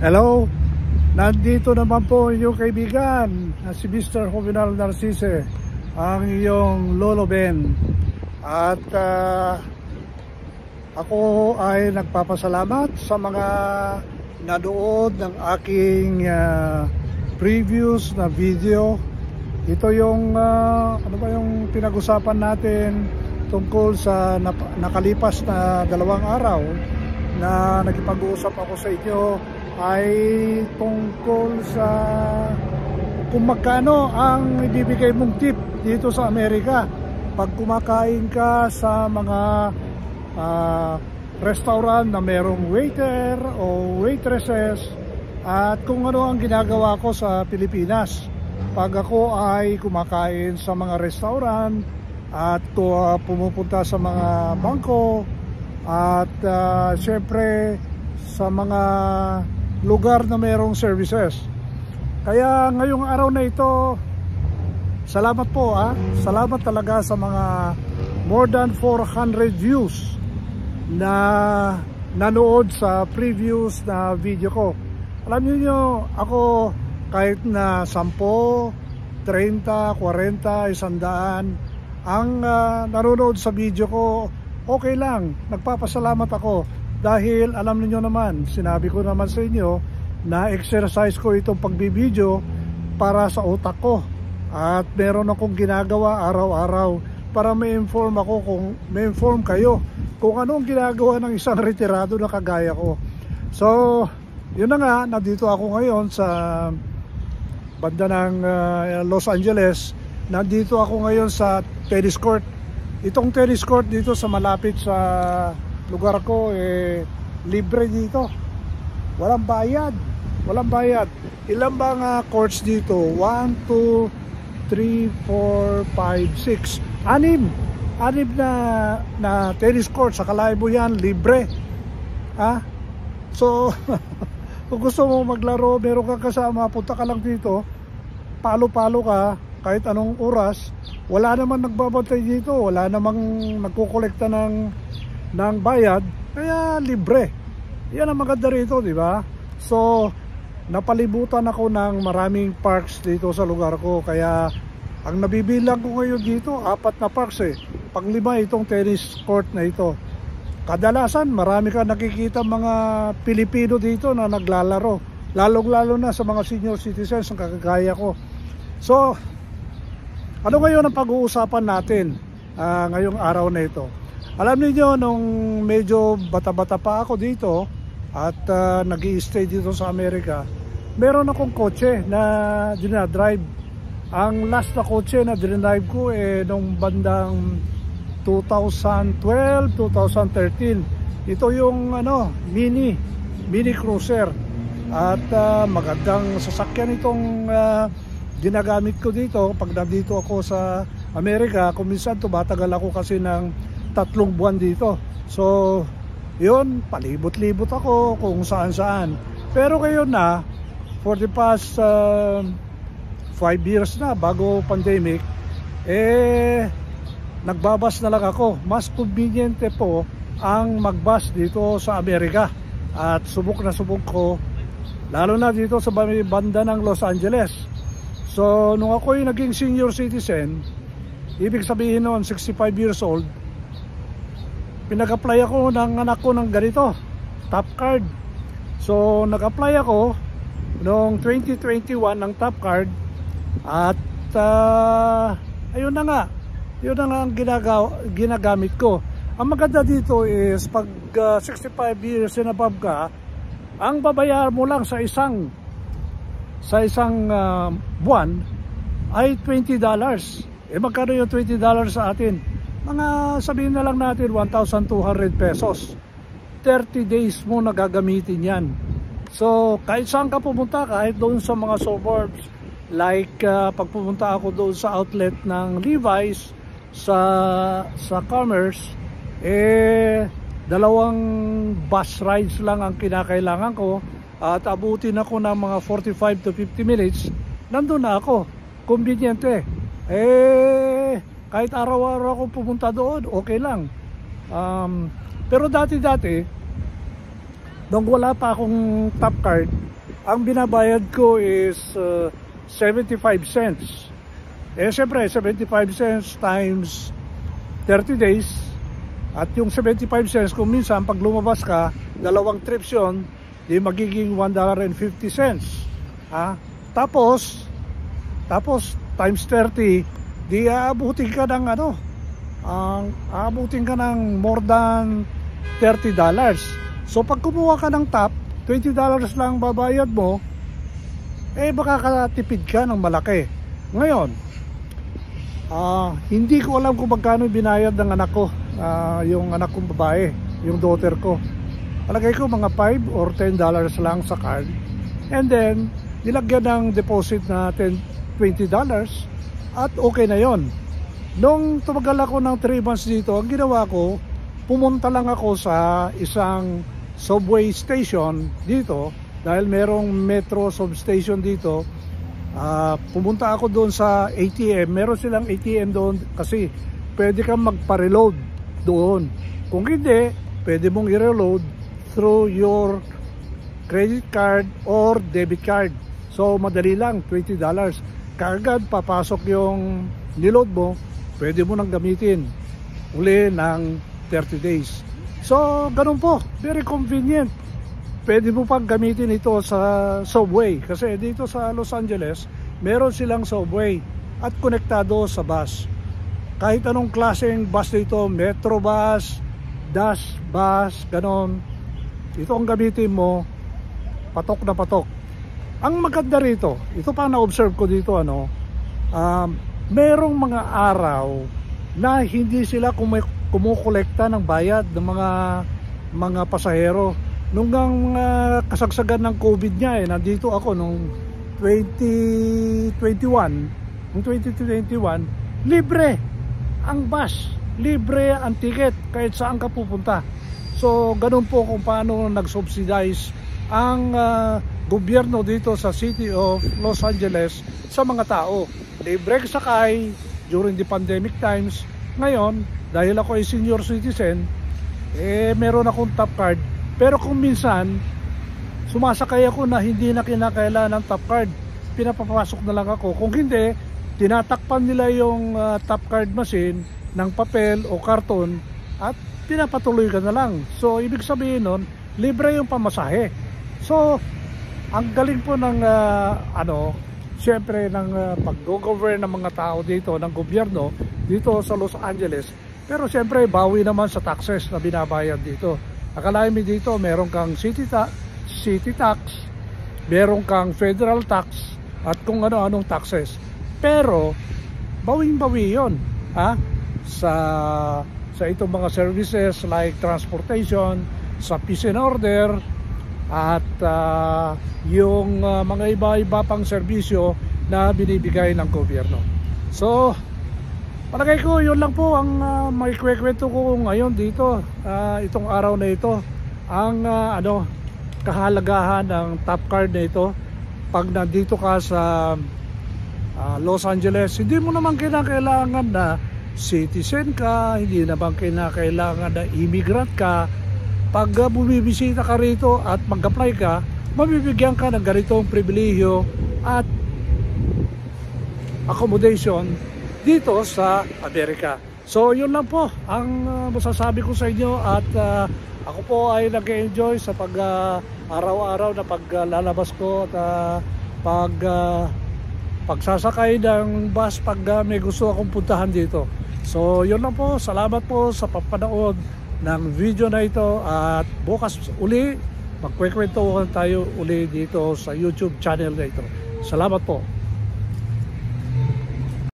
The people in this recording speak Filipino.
Hello, nandito naman po yung kaibigan si Mr. Jovenal Narcisse, ang iyong Lolo Ben. At ako ay nagpapasalamat sa mga nanood ng aking previous na video. Ito yung ano ba yung pinag-usapan natin tungkol sa nakalipas na 2 araw na nakipag-uusap ako sa inyo, ay tungkol sa kung magkano ang ibibigay mong tip dito sa Amerika pag kumakain ka sa mga restaurant na merong waiter o waitresses, at kung ano ang ginagawa ko sa Pilipinas pag ako ay kumakain sa mga restaurant at pumupunta sa mga bangko at syempre sa mga lugar na mayroong services. Kaya ngayong araw na ito, salamat po salamat talaga sa mga more than 400 views na nanood sa previous na video ko. Alam niyo ako, kahit na 10, 30, 40, 100 ang nanonood sa video ko, okay lang, nagpapasalamat ako. Dahil alam niyo naman, sinabi ko naman sa inyo na exercise ko itong pagbibideo para sa utak ko. At meron akong ginagawa araw-araw para ma-inform ako, ma-inform kayo kung ano ang ginagawa ng isang retirado na kagaya ko. So, yun na nga, nandito ako ngayon sa banda ng Los Angeles. Nandito ako ngayon sa tennis court. Itong tennis court dito sa malapit sa lugar ko, libre dito, walang bayad. Ilan bang courts dito? 1, 2, 3, 4, 5, 6, 6 na tennis court sa Kalaybo yan, libre. So kung gusto mo maglaro, meron kang kasama, punta ka lang dito, palo-palo ka kahit anong oras. Wala naman nagbabantay dito, wala namang nagkukolekta ng bayad, kaya libre. Yan ang maganda rito, di ba? So, napalibutan ako ng maraming parks dito sa lugar ko, kaya ang nabibilang ko ngayon dito, 4 na parks Pang-5 itong tennis court na ito. Kadalasan, marami ka nakikita mga Pilipino dito na naglalaro, lalong-lalo na sa mga senior citizens ang kagaya ko. So, ano ngayon ang pag-uusapan natin ngayong araw na ito? Alam niyo, nung medyo bata-bata pa ako dito at nag-i-stay dito sa Amerika, meron akong kotse na dinadrive. Ang last na kotse na dinadrive ko nung bandang 2012, 2013. Ito yung mini cruiser. At magandang sasakyan itong ginagamit ko dito pag nandito ako sa Amerika. Kung minsan tumatagal ako kasi ng 3 buwan dito. So, yun, palibot-libot ako kung saan-saan. Pero ngayon na, for the past 5 years na, bago pandemic, nagbabas na lang ako. Mas conveniente po ang magbus dito sa Amerika. At subok na subok ko, lalo na dito sa banda ng Los Angeles. So, nung ako yung naging senior citizen, ibig sabihin noon, 65 years old, pinag-apply ako ng anak ko ng ganito, top card. So nag-apply ako noong 2021 ng top card. At ayun na nga ang ginagamit ko. Ang maganda dito is pag 65 years and above ka, ang babayar mo lang sa isang buwan ay $20. Magkano yung $20 sa atin? Mga sabihin na lang natin 1,200 pesos. 30 days mo na gagamitin yan. So kahit saan ka pumunta, kahit doon sa mga suburbs, like pag pumunta ako doon sa outlet ng Levi's sa Commerce, 2 bus rides lang ang kinakailangan ko, at abutin ako ng mga 45 to 50 minutes, nandun na ako. Conveniente. Kahit araw-araw ako pumunta doon, okay lang. Pero dati nung wala pa akong top card, ang binabayad ko is 75 cents. Eh syempre 75 cents times 30 days, at yung 75 cents kung minsan pag lumabas ka, dalawang trips yun, di magiging $1.50. Tapos times 30, di aabutin ka ng aabutin ka ng more than $30. So pag kumuha ka ng top, $20 lang babayad mo, eh baka katipid ka ng malaki. Ngayon, hindi ko alam kung magkano binayad ng anak ko, yung anak kong babae, yung daughter ko. Palagay ko mga $5 or $10 lang sa card. And then, nilagyan ng deposit na $20 at okay na yon. Nung tumagal ako ng 3 months dito, ang ginawa ko, pumunta lang ako sa isang subway station dito, dahil merong metro substation dito. Pumunta ako doon sa ATM. Meron silang ATM doon kasi pwede kang magpa-reload doon. Kung hindi, pwede mong i-reload through your credit card or debit card. So madali lang, $20. Kaagad papasok yung niload mo, pwede mo nang gamitin uli ng 30 days. So ganun po, very convenient. Pwede mo pang gamitin ito sa subway, kasi dito sa Los Angeles meron silang subway at konektado sa bus. Kahit anong klaseng bus dito, metro bus, dash bus, ganon, ito ang gamitin mo, patok na patok. Ang maganda rito, ito pa na-observe ko dito, merong mga araw na hindi sila kumukolekta ng bayad ng mga pasahero. Nung kasagsagan ng COVID niya, nandito ako nung 2021, libre ang bus, libre ang ticket kahit saan ka pupunta. So ganun po kung paano nag-subsidize ang gobyerno dito sa City of Los Angeles sa mga tao. Libre sakay during the pandemic times. Ngayon, dahil ako ay senior citizen, meron akong top card. Pero kung minsan sumasakay ako na hindi na kinakailangan ng top card, pinapapasok na lang ako. Kung hindi, tinatakpan nila yung top card machine ng papel o karton at pinapatuloy ka na lang. So ibig sabihin nun, libre yung pamasahe. So ang galing po ng siyempre ng pag-govern ng mga tao dito, ng gobyerno dito sa Los Angeles. Pero siyempre bawi naman sa taxes na binabayad dito. Akalain mo dito meron kang city tax, meron kang federal tax at kung ano-anong taxes. Pero bawing-bawi 'yon, sa itong mga services like transportation, sa peace and order, at yung mga iba-iba pang serbisyo na binibigay ng gobyerno. So palagay ko yun lang po ang may kwento ko ngayon dito, itong araw na ito, ang kahalagahan ng top card na ito. Pag nandito ka sa Los Angeles, hindi mo naman kinakailangan na citizen ka, hindi naman kinakailangan na immigrant ka. Pag bumibisita ka rito at mag-apply ka, mabibigyan ka ng ganitong pribilehyo at accommodation dito sa Amerika. So yun lang po ang masasabi ko sa inyo, at ako po ay nag-enjoy sa araw-araw na paglalabas ko at pagsasakay ng bus pag may gusto akong puntahan dito. So yun lang po, salamat po sa papanood ng video na ito, at bukas uli magkwekwento tayo uli dito sa YouTube channel na ito. Salamat po.